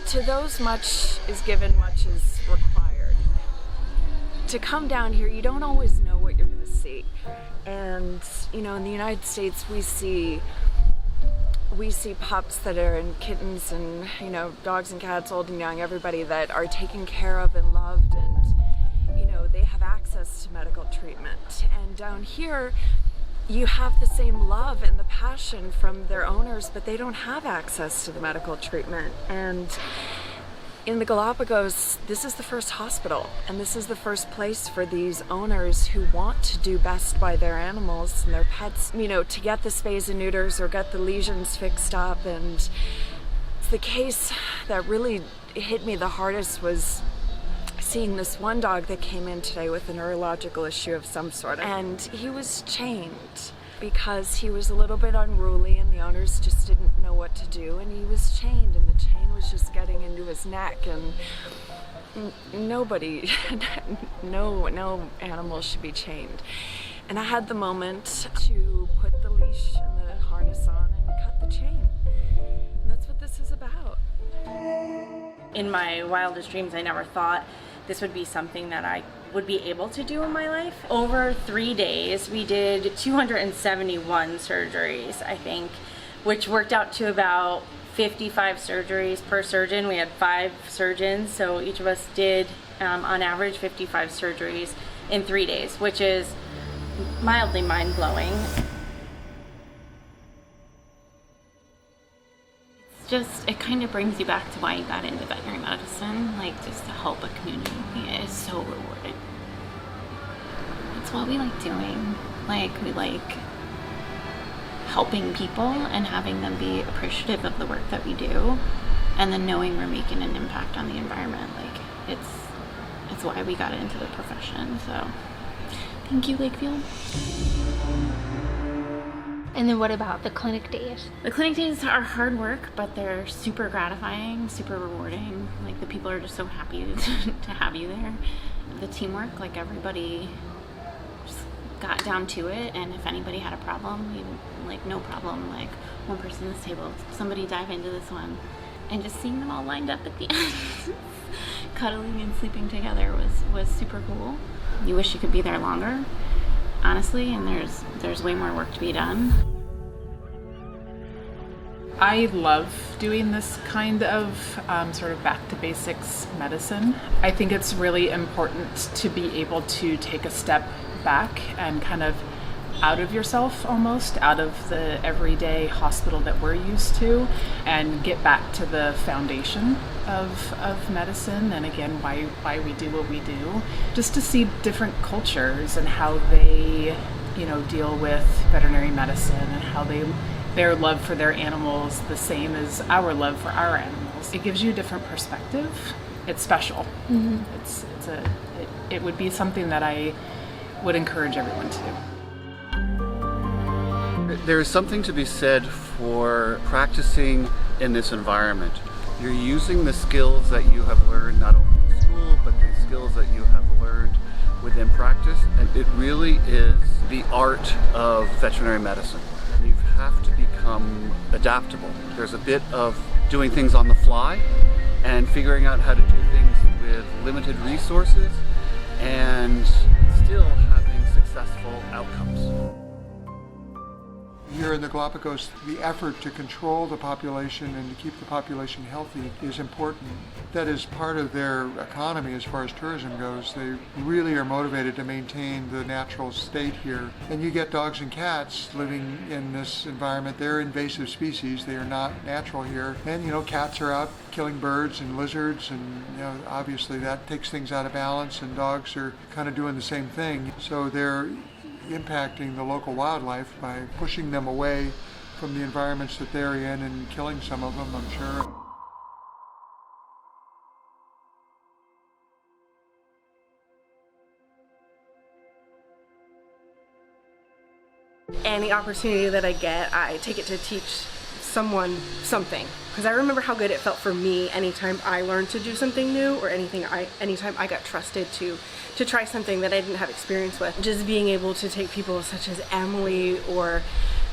To those much is given, much is required. To come down here, you don't always know what you're going to see. And, you know, in the United States, we see pups that are, and kittens and, you know, dogs and cats, old and young, everybody that are taken care of and loved, and, you know, they have access to medical treatment. And down here, you have the same love and the passion from their owners, but they don't have access to the medical treatment. And in the Galapagos, this is the first hospital, and this is the first place for these owners who want to do best by their animals and their pets, you know, to get the spays and neuters or get the lesions fixed up. And the case that really hit me the hardest was seeing this one dog that came in today with a neurological issue of some sort, and he was chained because he was a little bit unruly and the owners just didn't know what to do, and he was chained and the chain was just getting into his neck, and nobody, no animal should be chained. And I had the moment to put the leash and the harness on and cut the chain, and that's what this is about. In my wildest dreams, I never thought this would be something that I would be able to do in my life. Over 3 days, we did 271 surgeries, I think, which worked out to about 55 surgeries per surgeon. We had 5 surgeons, so each of us did, on average, 55 surgeries in 3 days, which is mildly mind-blowing. It kind of brings you back to why you got into veterinary medicine, like just to help a community. It is so rewarding. It's what we like doing. Like, we like helping people and having them be appreciative of the work that we do, and then knowing we're making an impact on the environment. Like, it's why we got into the profession. So thank you, Lakefield. And then what about the clinic days? The clinic days are hard work, but they're super gratifying, super rewarding. Like, the people are just so happy to have you there. The teamwork, like, everybody just got down to it, and if anybody had a problem, like, no problem. Like, one person at this table, somebody dive into this one. And just seeing them all lined up at the end, cuddling and sleeping together was super cool. You wish you could be there longer, honestly, and there's way more work to be done. I love doing this kind of sort of back to basics medicine. I think it's really important to be able to take a step back and kind of out of yourself, almost out of the everyday hospital that we're used to, and get back to the foundation of medicine, and again why we do what we do, just to see different cultures and how they, you know, deal with veterinary medicine, and how their love for their animals the same as our love for our animals. It gives you a different perspective. It's special. Mm-hmm. It would be something that I would encourage everyone to do. There is something to be said for practicing in this environment. You're using the skills that you have learned not only in school, but the skills that you have learned within practice, and it really is the art of veterinary medicine. You have to become adaptable. There's a bit of doing things on the fly and figuring out how to do things with limited resources and still having successful outcomes. Here in the Galapagos, the effort to control the population and to keep the population healthy is important. That is part of their economy as far as tourism goes. They really are motivated to maintain the natural state here. And you get dogs and cats living in this environment. They're invasive species. They are not natural here. And, you know, cats are out killing birds and lizards, and, you know, obviously that takes things out of balance, and dogs are kind of doing the same thing. So they're impacting the local wildlife by pushing them away from the environments that they're in and killing some of them, I'm sure. Any opportunity that I get, I take it to teach someone something. Because I remember how good it felt for me anytime I learned to do something new, or anytime I got trusted to try something that I didn't have experience with. Just being able to take people such as Emily or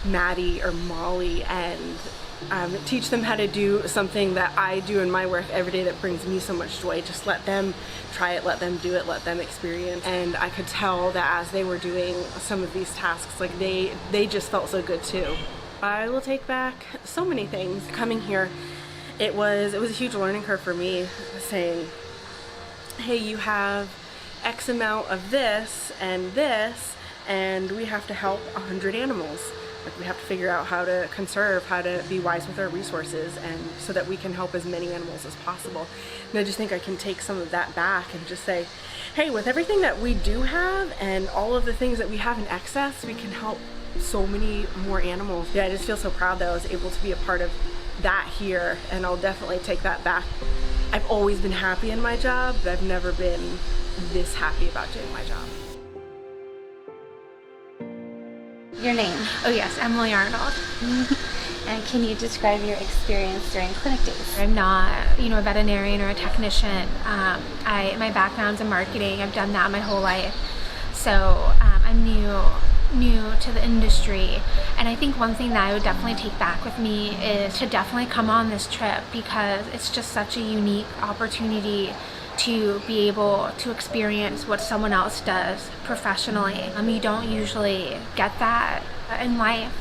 Maddie or Molly and teach them how to do something that I do in my work every day that brings me so much joy. Just let them try it, let them do it, let them experience. And I could tell that as they were doing some of these tasks, like they just felt so good too. I will take back so many things. Coming here, it was a huge learning curve for me, saying, hey, you have X amount of this, and we have to help 100 animals. Like, we have to figure out how to conserve, how to be wise with our resources, and so that we can help as many animals as possible. And I just think I can take some of that back and just say, hey, with everything that we do have and all of the things that we have in excess, we can help so many more animals. Yeah, I just feel so proud that I was able to be a part of that here, and I'll definitely take that back. I've always been happy in my job, but I've never been this happy about doing my job. Your name? Oh yes, Emily Arnold. And can you describe your experience during clinic days? I'm not, a veterinarian or a technician. My background's in marketing. I've done that my whole life. So I'm new to the industry, and I think one thing that I would definitely take back with me is to definitely come on this trip, because it's just such a unique opportunity to be able to experience what someone else does professionally. You don't usually get that in life.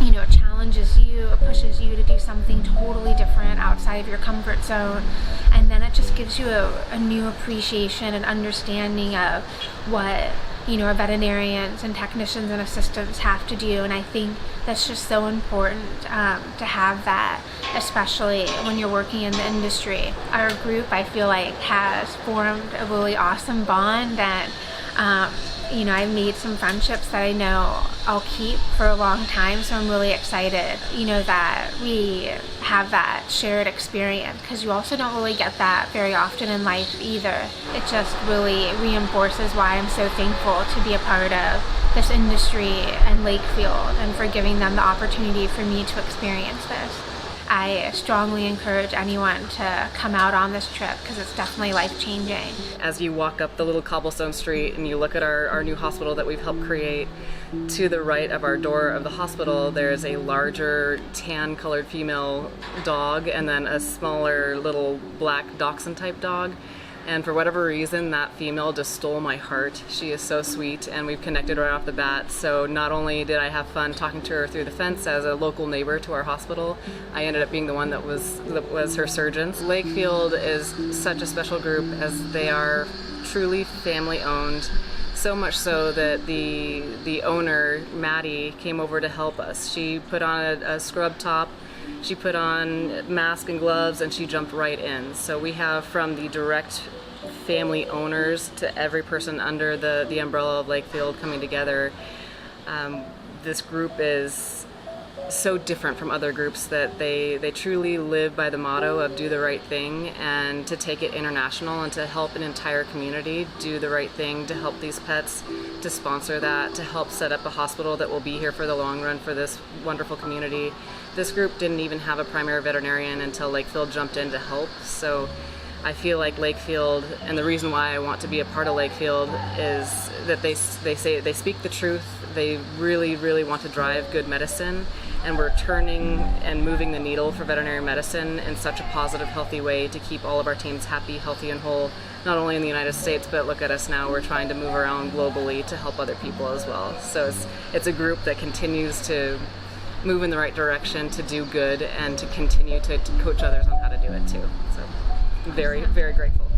It challenges you, it pushes you to do something totally different outside of your comfort zone, and then it just gives you a new appreciation and understanding of what our veterinarians and technicians and assistants have to do. And I think that's just so important to have that, especially when you're working in the industry. Our group, I feel like, has formed a really awesome bond, and I've made some friendships that I know I'll keep for a long time, so I'm really excited, that we have that shared experience, because you also don't really get that very often in life either. It just really reinforces why I'm so thankful to be a part of this industry and Lakefield, and for giving them the opportunity for me to experience this. I strongly encourage anyone to come out on this trip, because it's definitely life-changing. As you walk up the little cobblestone street and you look at our new hospital that we've helped create, to the right of our door of the hospital there's a larger tan-colored female dog, and then a smaller little black dachshund type dog. And for whatever reason, that female just stole my heart. She is so sweet, and we've connected right off the bat. So not only did I have fun talking to her through the fence as a local neighbor to our hospital, I ended up being the one that was her surgeon. Lakefield is such a special group, as they are truly family owned. So much so that the owner, Maddie, came over to help us. She put on a scrub top, she put on mask and gloves, and she jumped right in. So we have, from the direct family owners to every person under the umbrella of Lakefield, coming together. This group is so different from other groups that they truly live by the motto of do the right thing, and to take it international, and to help an entire community do the right thing, to help these pets, to sponsor that, to help set up a hospital that will be here for the long run for this wonderful community. This group didn't even have a primary veterinarian until Lakefield jumped in to help. So I feel like Lakefield, and the reason why I want to be a part of Lakefield, is that they speak the truth. They really, really want to drive good medicine, and we're turning and moving the needle for veterinary medicine in such a positive, healthy way to keep all of our teams happy, healthy, and whole, not only in the United States, but look at us now, we're trying to move around globally to help other people as well. So it's a group that continues to move in the right direction, to do good, and to continue to coach others on how to do it too. So very, very grateful.